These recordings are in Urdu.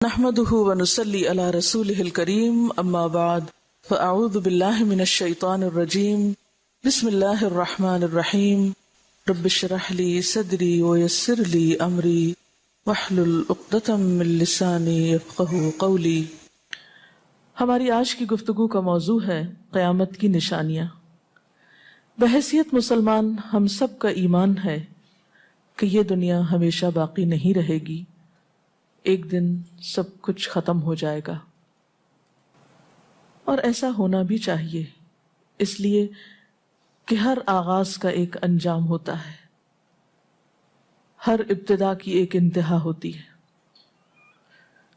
نحمده ونصلي على رسوله الكريم اما بعد فاعوذ بالله من الشيطان الرجيم بسم الله الرحمن الرحيم رب اشرح لي صدري ويسر لي امري واحلل عقدة من لساني يفقهوا قولي۔ ہماری آج کی گفتگو کا موضوع ہے قیامت کی نشانیاں۔ بحیثیت مسلمان ہم سب کا ایمان ہے کہ یہ دنیا ہمیشہ باقی نہیں رہے گی، ایک دن سب کچھ ختم ہو جائے گا، اور ایسا ہونا بھی چاہیے، اس لیے کہ ہر آغاز کا ایک انجام ہوتا ہے، ہر ابتدا کی ایک انتہا ہوتی ہے۔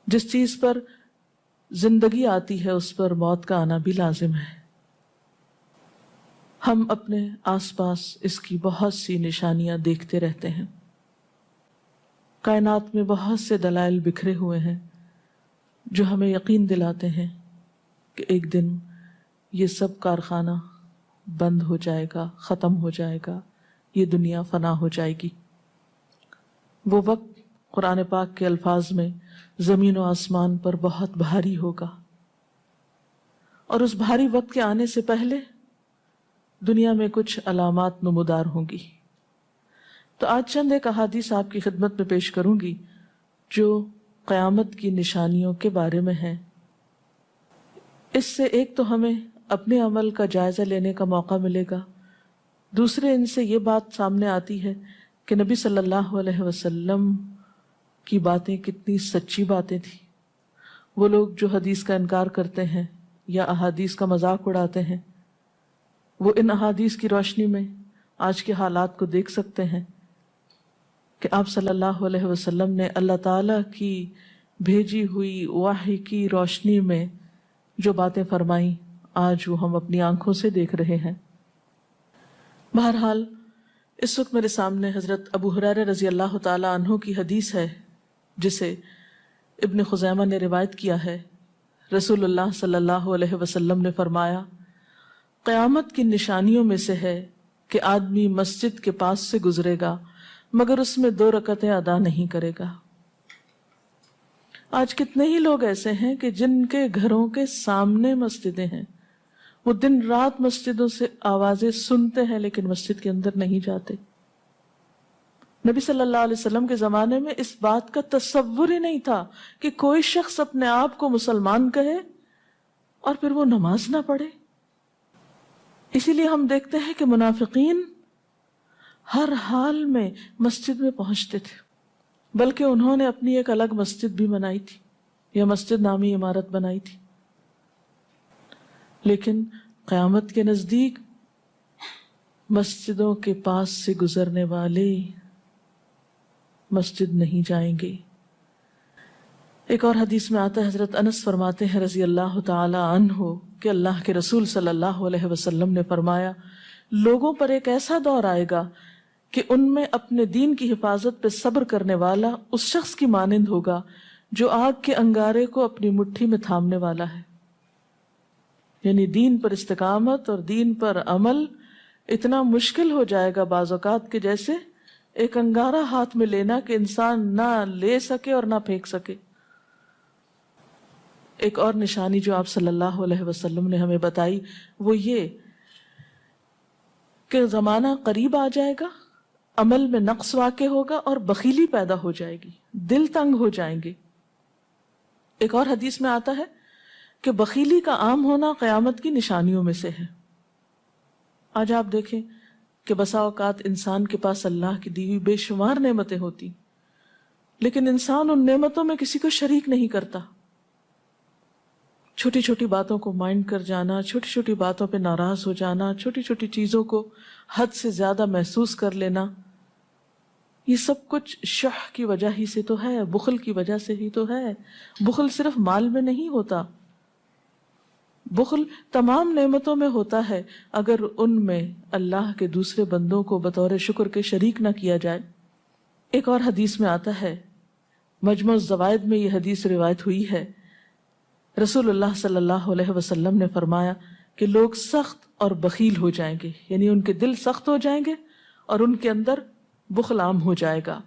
جس چیز پر زندگی آتی ہے اس پر موت کا آنا بھی لازم ہے۔ ہم اپنے آس پاس اس کی بہت سی نشانیاں دیکھتے رہتے ہیں۔ کائنات میں بہت سے دلائل بکھرے ہوئے ہیں جو ہمیں یقین دلاتے ہیں کہ ایک دن یہ سب کارخانہ بند ہو جائے گا، ختم ہو جائے گا، یہ دنیا فنا ہو جائے گی۔ وہ وقت قرآن پاک کے الفاظ میں زمین و آسمان پر بہت بھاری ہوگا، اور اس بھاری وقت کے آنے سے پہلے دنیا میں کچھ علامات نمودار ہوں گی۔ تو آج چند ایک احادیث آپ کی خدمت میں پیش کروں گی جو قیامت کی نشانیوں کے بارے میں ہیں۔ اس سے ایک تو ہمیں اپنے عمل کا جائزہ لینے کا موقع ملے گا، دوسرے ان سے یہ بات سامنے آتی ہے کہ نبی صلی اللہ علیہ وسلم کی باتیں کتنی سچی باتیں تھیں۔ وہ لوگ جو حدیث کا انکار کرتے ہیں یا احادیث کا مذاق اڑاتے ہیں، وہ ان احادیث کی روشنی میں آج کے حالات کو دیکھ سکتے ہیں کہ آپ صلی اللہ علیہ وسلم نے اللہ تعالیٰ کی بھیجی ہوئی وحی کی روشنی میں جو باتیں فرمائیں آج وہ ہم اپنی آنکھوں سے دیکھ رہے ہیں۔ بہرحال اس وقت میرے سامنے حضرت ابو ہریرہ رضی اللہ تعالیٰ عنہ کی حدیث ہے جسے ابن خزیمہ نے روایت کیا ہے۔ رسول اللہ صلی اللہ علیہ وسلم نے فرمایا، قیامت کی نشانیوں میں سے ہے کہ آدمی مسجد کے پاس سے گزرے گا مگر اس میں 2 رکعتیں ادا نہیں کرے گا۔ آج کتنے ہی لوگ ایسے ہیں کہ جن کے گھروں کے سامنے مسجدیں ہیں، وہ دن رات مسجدوں سے آوازیں سنتے ہیں لیکن مسجد کے اندر نہیں جاتے۔ نبی صلی اللہ علیہ وسلم کے زمانے میں اس بات کا تصور ہی نہیں تھا کہ کوئی شخص اپنے آپ کو مسلمان کہے اور پھر وہ نماز نہ پڑھے۔ اسی لیے ہم دیکھتے ہیں کہ منافقین ہر حال میں مسجد میں پہنچتے تھے، بلکہ انہوں نے اپنی ایک الگ مسجد بھی بنائی تھی یا مسجد نامی عمارت بنائی تھی۔ لیکن قیامت کے نزدیک مسجدوں کے پاس سے گزرنے والے مسجد نہیں جائیں گے۔ ایک اور حدیث میں آتا ہے، حضرت انس فرماتے ہیں رضی اللہ تعالی عنہ کہ اللہ کے رسول صلی اللہ علیہ وسلم نے فرمایا، لوگوں پر ایک ایسا دور آئے گا کہ ان میں اپنے دین کی حفاظت پہ صبر کرنے والا اس شخص کی مانند ہوگا جو آگ کے انگارے کو اپنی مٹھی میں تھامنے والا ہے۔ یعنی دین پر استقامت اور دین پر عمل اتنا مشکل ہو جائے گا بعض اوقات کہ جیسے ایک انگارہ ہاتھ میں لینا کہ انسان نہ لے سکے اور نہ پھینک سکے۔ ایک اور نشانی جو آپ صلی اللہ علیہ وسلم نے ہمیں بتائی وہ یہ کہ زمانہ قریب آ جائے گا، عمل میں نقص واقع ہوگا اور بخیلی پیدا ہو جائے گی، دل تنگ ہو جائیں گے۔ ایک اور حدیث میں آتا ہے کہ بخیلی کا عام ہونا قیامت کی نشانیوں میں سے ہے۔ آج آپ دیکھیں کہ بسا اوقات انسان کے پاس اللہ کی دی ہوئی بے شمار نعمتیں ہوتی، لیکن انسان ان نعمتوں میں کسی کو شریک نہیں کرتا۔ چھوٹی چھوٹی باتوں کو مائنڈ کر جانا، چھوٹی چھوٹی باتوں پہ ناراض ہو جانا، چھوٹی چھوٹی چیزوں کو حد سے زیادہ محسوس کر لینا، یہ سب کچھ شح کی وجہ ہی سے تو ہے، بخل کی وجہ سے ہی تو ہے۔ بخل صرف مال میں نہیں ہوتا، بخل تمام نعمتوں میں ہوتا ہے اگر ان میں اللہ کے دوسرے بندوں کو بطور شکر کے شریک نہ کیا جائے۔ ایک اور حدیث میں آتا ہے، مجموع الزوائد میں یہ حدیث روایت ہوئی ہے، رسول اللہ صلی اللہ علیہ وسلم نے فرمایا کہ لوگ سخت اور بخیل ہو جائیں گے، یعنی ان کے دل سخت ہو جائیں گے اور ان کے اندر بخل عام ہو جائے گا۔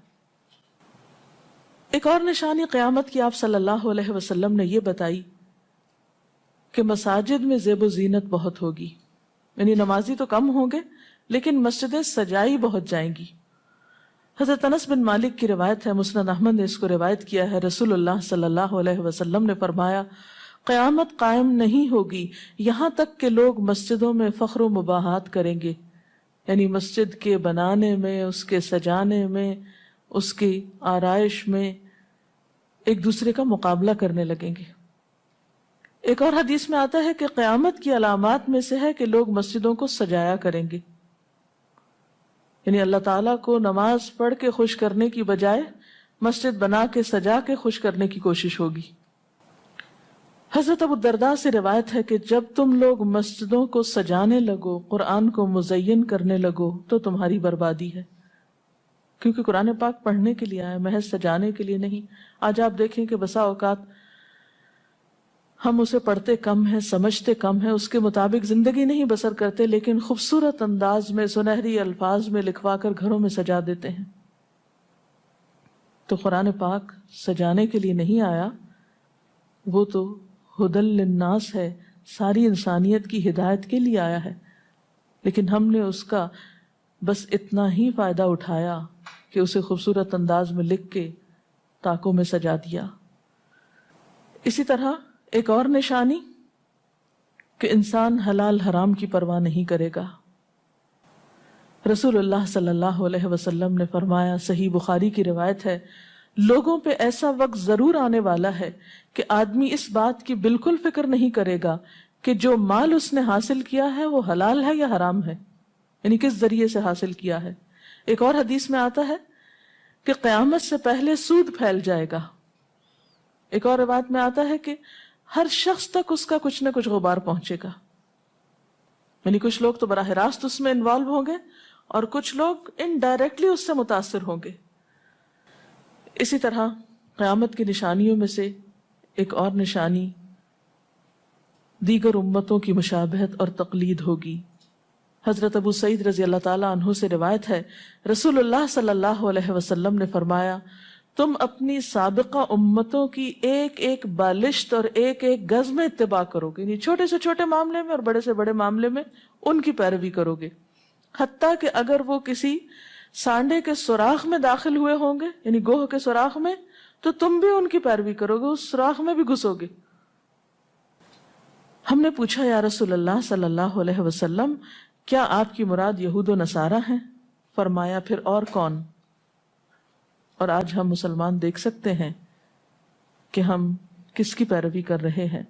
ایک اور نشانی قیامت کی آپ صلی اللہ علیہ وسلم نے یہ بتائی کہ مساجد میں زیب و زینت بہت ہوگی، یعنی نمازی تو کم ہوں گے لیکن مسجدیں سجائی بہت جائیں گی۔ حضرت انس بن مالک کی روایت ہے، مسند احمد نے اس کو روایت کیا ہے، رسول اللہ صلی اللہ علیہ وسلم نے فرمایا قیامت قائم نہیں ہوگی یہاں تک کہ لوگ مسجدوں میں فخر و مباحات کریں گے، یعنی مسجد کے بنانے میں، اس کے سجانے میں، اس کی آرائش میں ایک دوسرے کا مقابلہ کرنے لگیں گے۔ ایک اور حدیث میں آتا ہے کہ قیامت کی علامات میں سے ہے کہ لوگ مسجدوں کو سجایا کریں گے، یعنی اللہ تعالیٰ کو نماز پڑھ کے خوش کرنے کی بجائے مسجد بنا کے سجا کے خوش کرنے کی کوشش ہوگی۔ حضرت ابو الدرداء سے روایت ہے کہ جب تم لوگ مسجدوں کو سجانے لگو، قرآن کو مزین کرنے لگو تو تمہاری بربادی ہے، کیونکہ قرآن پاک پڑھنے کے لیے آیا، محض سجانے کے لیے نہیں۔ آج آپ دیکھیں کہ بسا اوقات ہم اسے پڑھتے کم ہیں، سمجھتے کم ہیں، اس کے مطابق زندگی نہیں بسر کرتے، لیکن خوبصورت انداز میں سنہری الفاظ میں لکھوا کر گھروں میں سجا دیتے ہیں۔ تو قرآن پاک سجانے کے لیے نہیں آیا، وہ تو ہدی للناس ہے، ساری انسانیت کی ہدایت کے لیے آیا ہے، لیکن ہم نے اس کا بس اتنا ہی فائدہ اٹھایا کہ اسے خوبصورت انداز میں لکھ کے طاقوں میں سجا دیا۔ اسی طرح ایک اور نشانی کہ انسان حلال حرام کی پرواہ نہیں کرے گا۔ رسول اللہ صلی اللہ علیہ وسلم نے فرمایا، صحیح بخاری کی روایت ہے، لوگوں پہ ایسا وقت ضرور آنے والا ہے کہ آدمی اس بات کی بالکل فکر نہیں کرے گا کہ جو مال اس نے حاصل کیا ہے وہ حلال ہے یا حرام ہے، یعنی کس ذریعے سے حاصل کیا ہے۔ ایک اور حدیث میں آتا ہے کہ قیامت سے پہلے سود پھیل جائے گا۔ ایک اور روایت میں آتا ہے کہ ہر شخص تک اس کا کچھ نہ کچھ غبار پہنچے گا، یعنی کچھ لوگ تو براہ راست اس میں انوالو ہوں گے اور کچھ لوگ انڈائریکٹلی اس سے متاثر ہوں گے۔ اسی طرح قیامت کی نشانیوں میں سے ایک اور نشانی دیگر امتوں کی مشابہت اور تقلید ہوگی۔ حضرت ابو سعید رضی اللہ تعالیٰ عنہ سے روایت ہے، رسول اللہ صلی اللہ علیہ وسلم نے فرمایا، تم اپنی سابقہ امتوں کی ایک ایک بالشت اور ایک ایک گز میں اتباع کرو گے، یعنی چھوٹے سے چھوٹے معاملے میں اور بڑے سے بڑے معاملے میں ان کی پیروی کرو گے، حتیٰ کہ اگر وہ کسی سانڈے کے سوراخ میں داخل ہوئے ہوں گے، یعنی گوہ کے سوراخ میں، تو تم بھی ان کی پیروی کرو گے، اس سوراخ میں بھی گھسو گے۔ ہم نے پوچھا، یا رسول اللہ صلی اللہ علیہ وسلم، کیا آپ کی مراد یہود و نصارہ ہیں؟ فرمایا، پھر اور کون؟ اور آج ہم مسلمان دیکھ سکتے ہیں کہ ہم کس کی پیروی کر رہے ہیں،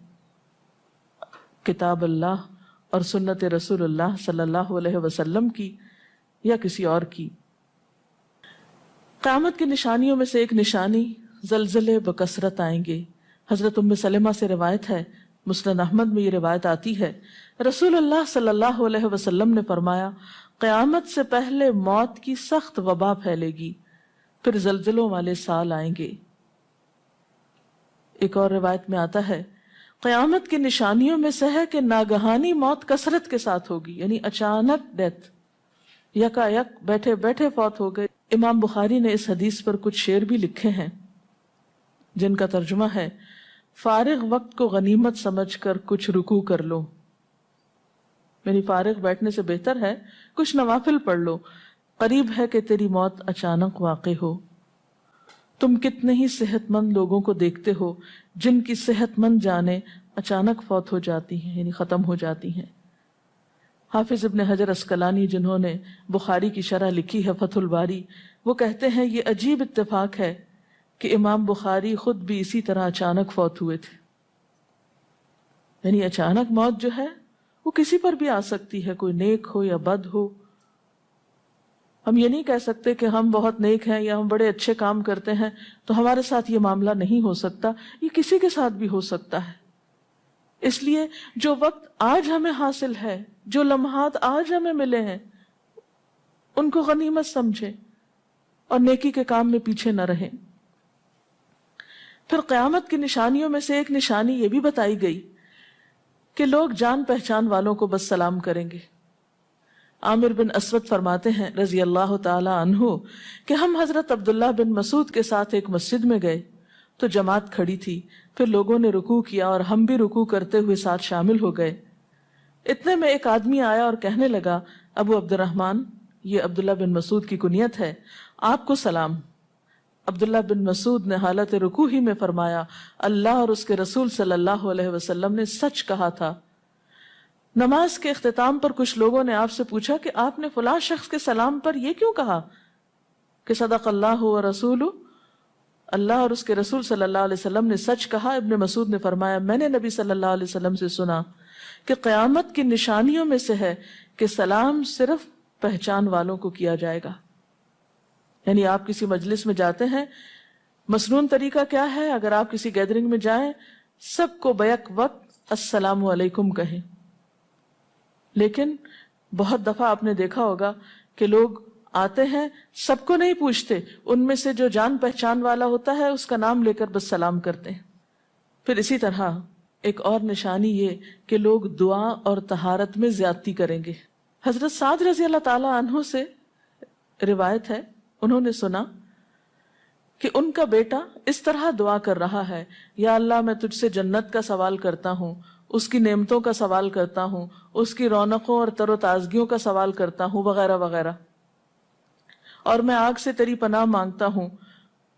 کتاب اللہ اور سنت رسول اللہ صلی اللہ علیہ وسلم کی یا کسی اور کی۔ قیامت کی نشانیوں میں سے ایک نشانی زلزلے بکثرت آئیں گے۔ حضرت ام سلمہ سے روایت ہے، مسند احمد میں یہ روایت آتی ہے، رسول اللہ صلی اللہ علیہ وسلم نے فرمایا، قیامت سے پہلے موت کی سخت وبا پھیلے گی، پھر زلزلوں والے سال آئیں گے۔ ایک اور روایت میں آتا ہے، قیامت کی نشانیوں میں سے ہے کہ ناگہانی موت کثرت کے ساتھ ہوگی، یعنی اچانک ڈیتھ، یکا یک بیٹھے بیٹھے فوت ہو گئے۔ امام بخاری نے اس حدیث پر کچھ شعر بھی لکھے ہیں جن کا ترجمہ ہے، فارغ وقت کو غنیمت سمجھ کر کچھ رکوع کر لو، یعنی فارغ بیٹھنے سے بہتر ہے کچھ نوافل پڑھ لو، قریب ہے کہ تیری موت اچانک واقع ہو۔ تم کتنے ہی صحت مند لوگوں کو دیکھتے ہو جن کی صحت مند جانیں اچانک فوت ہو جاتی ہیں، یعنی ختم ہو جاتی ہیں۔ حافظ ابن حجر عسقلانی جنہوں نے بخاری کی شرح لکھی ہے فتح الباری، وہ کہتے ہیں یہ عجیب اتفاق ہے کہ امام بخاری خود بھی اسی طرح اچانک فوت ہوئے تھے، یعنی اچانک موت جو ہے وہ کسی پر بھی آ سکتی ہے، کوئی نیک ہو یا بد ہو۔ ہم یہ نہیں کہہ سکتے کہ ہم بہت نیک ہیں یا ہم بڑے اچھے کام کرتے ہیں تو ہمارے ساتھ یہ معاملہ نہیں ہو سکتا، یہ کسی کے ساتھ بھی ہو سکتا ہے۔ اس لیے جو وقت آج ہمیں حاصل ہے، جو لمحات آج ہمیں ملے ہیں، ان کو غنیمت سمجھیں اور نیکی کے کام میں پیچھے نہ رہیں۔ پھر قیامت کی نشانیوں میں سے ایک نشانی یہ بھی بتائی گئی کہ لوگ جان پہچان والوں کو بس سلام کریں گے۔ عامر بن اسود فرماتے ہیں رضی اللہ تعالی عنہ کہ ہم حضرت عبداللہ بن مسعود کے ساتھ ایک مسجد میں گئے تو جماعت کھڑی تھی، پھر لوگوں نے رکوع کیا اور ہم بھی رکوع کرتے ہوئے ساتھ شامل ہو گئے۔ اتنے میں ایک آدمی آیا اور کہنے لگا، ابو عبد الرحمن، یہ عبداللہ بن مسعود کی کنیت ہے، آپ کو سلام۔ عبداللہ بن مسعود نے حالت رکوع ہی میں فرمایا، اللہ اور اس کے رسول صلی اللہ علیہ وسلم نے سچ کہا تھا۔ نماز کے اختتام پر کچھ لوگوں نے آپ سے پوچھا کہ آپ نے فلاں شخص کے سلام پر یہ کیوں کہا کہ صدق اللہ و رسول، اللہ اور اس کے رسول صلی اللہ علیہ وسلم نے سچ کہا۔ ابن مسعود نے فرمایا، میں نے نبی صلی اللہ علیہ وسلم سے سنا کہ قیامت کی نشانیوں میں سے ہے کہ سلام صرف پہچان والوں کو کیا جائے گا۔ یعنی آپ کسی مجلس میں جاتے ہیں، مسنون طریقہ کیا ہے؟ اگر آپ کسی گیدرنگ میں جائیں، سب کو بیک وقت السلام علیکم کہیں۔ لیکن بہت دفعہ آپ نے دیکھا ہوگا کہ لوگ آتے ہیں، سب کو نہیں پوچھتے، ان میں سے جو جان پہچان والا ہوتا ہے اس کا نام لے کر بس سلام کرتے ہیں۔ پھر اسی طرح ایک اور نشانی یہ کہ لوگ دعا اور طہارت میں زیادتی کریں گے۔ حضرت سعد رضی اللہ تعالی عنہ سے روایت ہے، انہوں نے سنا کہ ان کا بیٹا اس طرح دعا کر رہا ہے، یا اللہ میں تجھ سے جنت کا سوال کرتا ہوں، اس کی نعمتوں کا سوال کرتا ہوں، اس کی رونقوں اور تر و تازگیوں کا سوال کرتا ہوں، وغیرہ وغیرہ، اور میں آگ سے تیری پناہ مانگتا ہوں،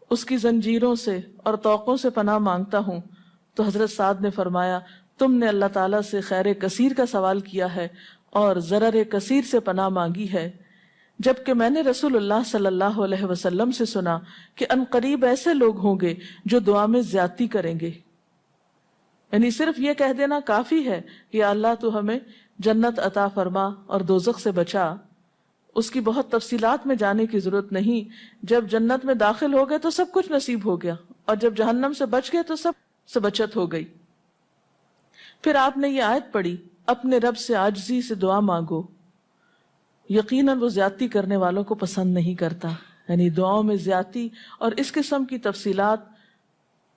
اس کی زنجیروں سے اور طوقوں سے پناہ مانگتا ہوں۔ تو حضرت سعد نے فرمایا، تم نے اللہ تعالیٰ سے خیر کثیر کا سوال کیا ہے اور ضرر کثیر سے پناہ مانگی ہے، جبکہ میں نے رسول اللہ صلی اللہ علیہ وسلم سے سنا کہ ان قریب ایسے لوگ ہوں گے جو دعا میں زیادتی کریں گے۔ یعنی صرف یہ کہہ دینا کافی ہے کہ اللہ تو ہمیں جنت عطا فرما اور دوزخ سے بچا، اس کی بہت تفصیلات میں جانے کی ضرورت نہیں۔ جب جنت میں داخل ہو گئے تو سب کچھ نصیب ہو گیا، اور جب جہنم سے بچ گئے تو سب سے بچت ہو گئی۔ پھر آپ نے یہ آیت پڑھی، اپنے رب سے عاجزی سے دعا مانگو، یقیناً وہ زیادتی کرنے والوں کو پسند نہیں کرتا۔ یعنی دعاؤں میں زیادتی اور اس قسم کی تفصیلات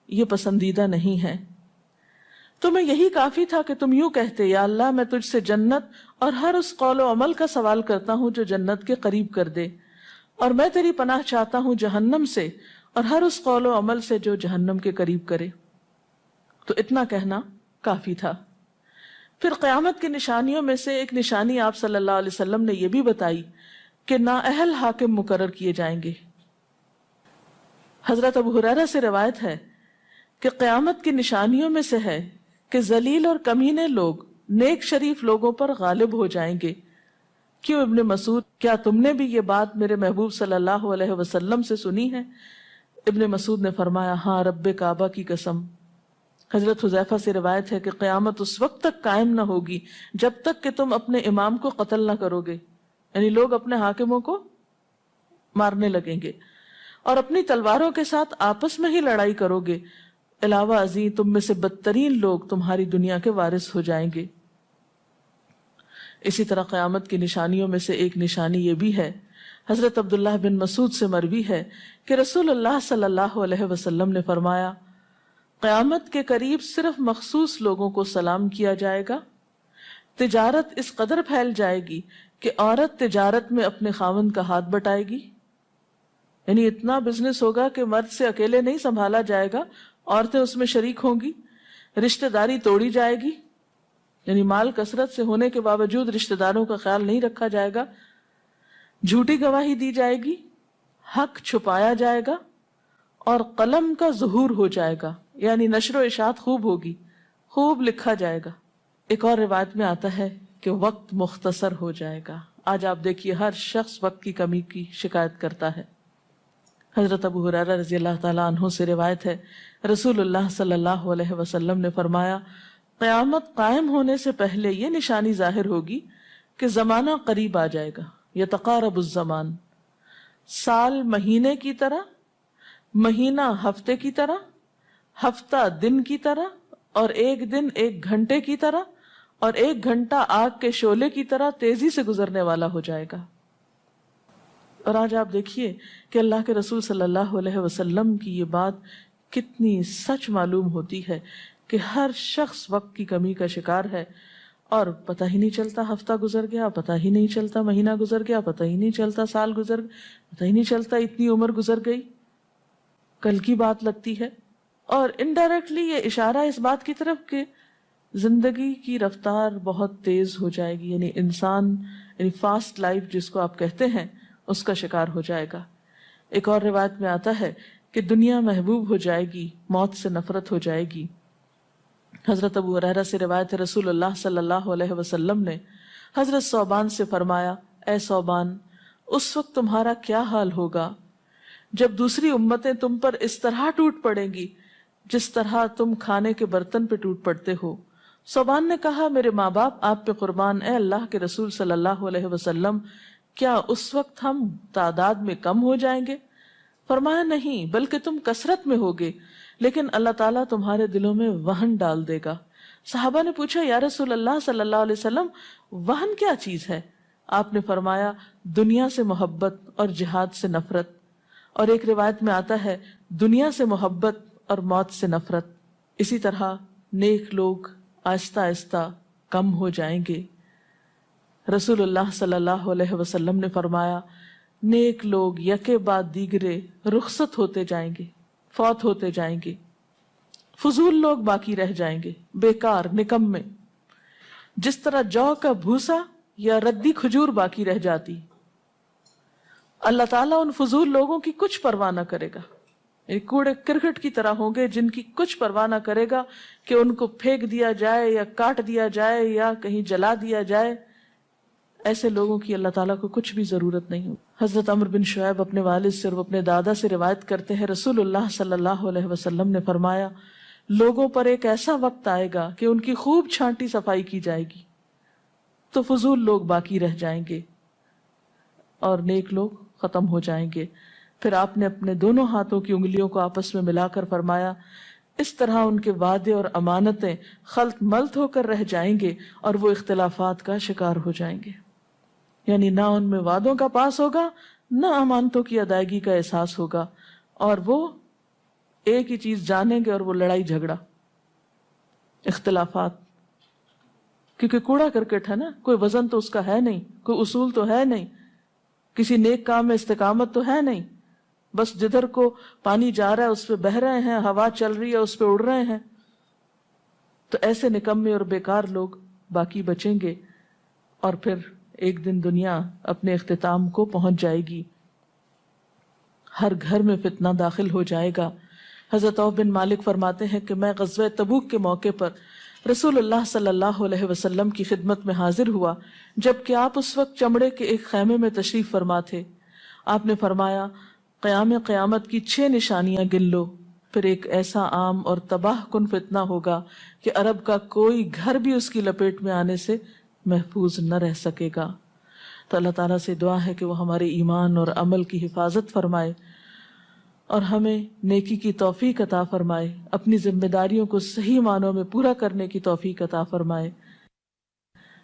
یہ پسندیدہ نہیں ہے۔ تمہیں یہی کافی تھا کہ تم یوں کہتے، یا اللہ میں تجھ سے جنت اور ہر اس قول و عمل کا سوال کرتا ہوں جو جنت کے قریب کر دے، اور میں تیری پناہ چاہتا ہوں جہنم سے اور ہر اس قول و عمل سے جو جہنم کے قریب کرے۔ تو اتنا کہنا کافی تھا۔ پھر قیامت کی نشانیوں میں سے ایک نشانی آپ صلی اللہ علیہ وسلم نے یہ بھی بتائی کہ نااہل حاکم مقرر کیے جائیں گے۔ حضرت ابو ہریرہ سے روایت ہے کہ قیامت کی نشانیوں میں سے ہے کہ ذلیل اور کمینے لوگ نیک شریف لوگوں پر غالب ہو جائیں گے۔ کیوں ابن مسعود، کیا تم نے بھی یہ بات میرے محبوب صلی اللہ علیہ وسلم سے سنی ہے؟ ابن مسعود نے فرمایا، ہاں رب کعبہ کی قسم۔ حضرت حذیفہ سے روایت ہے کہ قیامت اس وقت تک قائم نہ ہوگی جب تک کہ تم اپنے امام کو قتل نہ کرو گے، یعنی لوگ اپنے حاکموں کو مارنے لگیں گے اور اپنی تلواروں کے ساتھ آپس میں ہی لڑائی کرو گے۔ علاوہ ازیں تم میں سے بدترین لوگ تمہاری دنیا کے وارث ہو جائیں گے۔ اسی طرح قیامت کی نشانیوں میں سے ایک نشانی یہ بھی ہے، حضرت عبداللہ بن مسعود سے مروی ہے کہ رسول اللہ صلی اللہ علیہ وسلم نے فرمایا، قیامت کے قریب صرف مخصوص لوگوں کو سلام کیا جائے گا، تجارت اس قدر پھیل جائے گی کہ عورت تجارت میں اپنے خاوند کا ہاتھ بٹائے گی، یعنی اتنا بزنس ہوگا کہ مرد سے اکیلے نہیں سنبھالا جائے گا، عورتیں اس میں شریک ہوں گی، رشتہ داری توڑی جائے گی، یعنی مال کثرت سے ہونے کے باوجود رشتہ داروں کا خیال نہیں رکھا جائے گا، جھوٹی گواہی دی جائے گی، حق چھپایا جائے گا، اور قلم کا ظہور ہو جائے گا، یعنی نشر و اشاعت خوب ہوگی، خوب لکھا جائے گا۔ ایک اور روایت میں آتا ہے کہ وقت مختصر ہو جائے گا۔ آج آپ دیکھیے ہر شخص وقت کی کمی کی شکایت کرتا ہے۔ حضرت ابو ہریرہ رضی اللہ تعالیٰ عنہ سے روایت ہے، رسول اللہ صلی اللہ علیہ وسلم نے فرمایا، قیامت قائم ہونے سے پہلے یہ نشانی ظاہر ہوگی کہ زمانہ قریب آ جائے گا، یتقارب الزمان، سال مہینے کی طرح، مہینہ ہفتے کی طرح، ہفتہ دن کی طرح، اور ایک دن ایک گھنٹے کی طرح، اور ایک گھنٹہ آگ کے شعلے کی طرح تیزی سے گزرنے والا ہو جائے گا۔ اور آج آپ دیکھیے کہ اللہ کے رسول صلی اللہ علیہ وسلم کی یہ بات کتنی سچ معلوم ہوتی ہے کہ ہر شخص وقت کی کمی کا شکار ہے، اور پتہ ہی نہیں چلتا ہفتہ گزر گیا، پتہ ہی نہیں چلتا مہینہ گزر گیا، پتہ ہی نہیں چلتا سال گزر گیا، پتہ ہی نہیں چلتا اتنی عمر گزر گئی، کل کی بات لگتی ہے۔ اور انڈائریکٹلی یہ اشارہ اس بات کی طرف کہ زندگی کی رفتار بہت تیز ہو جائے گی، یعنی انسان یعنی فاسٹ لائف جس کو آپ کہتے ہیں اس کا شکار ہو جائے گا۔ ایک اور روایت میں آتا ہے کہ دنیا محبوب ہو جائے گی، موت سے نفرت ہو جائے گی۔ حضرت ابو ہریرہ سے روایت ہے، رسول اللہ صلی اللہ علیہ وسلم نے حضرت ثوبان سے فرمایا، اے ثوبان، اس وقت تمہارا کیا حال ہوگا جب دوسری امتیں تم پر اس طرح ٹوٹ پڑیں گی جس طرح تم کھانے کے برتن پہ ٹوٹ پڑتے ہو۔ ثوبان نے کہا، میرے ماں باپ آپ پہ قربان، اے اللہ کے رسول صلی اللہ علیہ وسلم، کیا اس وقت ہم تعداد میں کم ہو جائیں گے؟ فرمایا، نہیں، بلکہ تم کثرت میں ہوگے، لیکن اللہ تعالیٰ تمہارے دلوں میں وہن ڈال دے گا۔ صحابہ نے پوچھا، یا رسول اللہ صلی اللہ علیہ وسلم، وہن کیا چیز ہے؟ آپ نے فرمایا، دنیا سے محبت اور جہاد سے نفرت۔ اور ایک روایت میں آتا ہے، دنیا سے محبت اور موت سے نفرت۔ اسی طرح نیک لوگ آہستہ آہستہ کم ہو جائیں گے۔ رسول اللہ صلی اللہ علیہ وسلم نے فرمایا، نیک لوگ یکے بعد دیگرے رخصت ہوتے جائیں گے، فوت ہوتے جائیں گے، فضول لوگ باقی رہ جائیں گے، بیکار، نکمے، جس طرح جو کا بھوسا یا ردی کھجور باقی رہ جاتی۔ اللہ تعالیٰ ان فضول لوگوں کی کچھ پرواہ نہ کرے گا، یعنی کوڑے کرکٹ کی طرح ہوں گے جن کی کچھ پرواہ نہ کرے گا کہ ان کو پھینک دیا جائے یا کاٹ دیا جائے یا کہیں جلا دیا جائے۔ ایسے لوگوں کی اللہ تعالیٰ کو کچھ بھی ضرورت نہیں ہو۔ حضرت عمرو بن شعیب اپنے والد سے اور اپنے دادا سے روایت کرتے ہیں، رسول اللہ صلی اللہ علیہ وسلم نے فرمایا، لوگوں پر ایک ایسا وقت آئے گا کہ ان کی خوب چھانٹی صفائی کی جائے گی تو فضول لوگ باقی رہ جائیں گے اور نیک لوگ ختم ہو جائیں گے۔ پھر آپ نے اپنے دونوں ہاتھوں کی انگلیوں کو آپس میں ملا کر فرمایا، اس طرح ان کے وعدے اور امانتیں خلط ملط ہو کر رہ جائیں گے اور وہ اختلافات کا شکار ہو جائیں گے، یعنی نہ ان میں وعدوں کا پاس ہوگا نہ امانتوں کی ادائیگی کا احساس ہوگا، اور وہ ایک ہی چیز جانیں گے اور وہ لڑائی جھگڑا، اختلافات، کیونکہ کوڑا کرکٹ ہے نا، کوئی وزن تو اس کا ہے نہیں، کوئی اصول تو ہے نہیں، کسی نیک کام میں استقامت تو ہے نہیں، بس جدھر کو پانی جا رہا ہے اس پہ بہ رہے ہیں، ہوا چل رہی ہے اس پہ اڑ رہے ہیں۔ تو ایسے نکمے اور بیکار لوگ باقی بچیں گے، اور پھر ایک دن دنیا اپنے اختتام کو پہنچ جائے گی، ہر گھر میں فتنہ داخل ہو جائے گا۔ حضرت عوف بن مالک فرماتے ہیں کہ میں غزوہ تبوک کے موقع پر رسول اللہ صلی اللہ علیہ وسلم کی خدمت میں حاضر ہوا، جبکہ آپ اس وقت چمڑے کے ایک خیمے میں تشریف فرما تھے۔ آپ نے فرمایا، قیامت کی 6 نشانیاں گن لو، پھر ایک ایسا عام اور تباہ کن فتنہ ہوگا کہ عرب کا کوئی گھر بھی اس کی لپیٹ میں آنے سے محفوظ نہ رہ سکے گا۔ تو اللہ تعالیٰ سے دعا ہے کہ وہ ہمارے ایمان اور عمل کی حفاظت فرمائے اور ہمیں نیکی کی توفیق عطا فرمائے، اپنی ذمہ داریوں کو صحیح معنوں میں پورا کرنے کی توفیق عطا فرمائے۔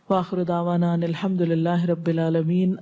وآخر دعوانا ان الحمد للہ رب العالمین۔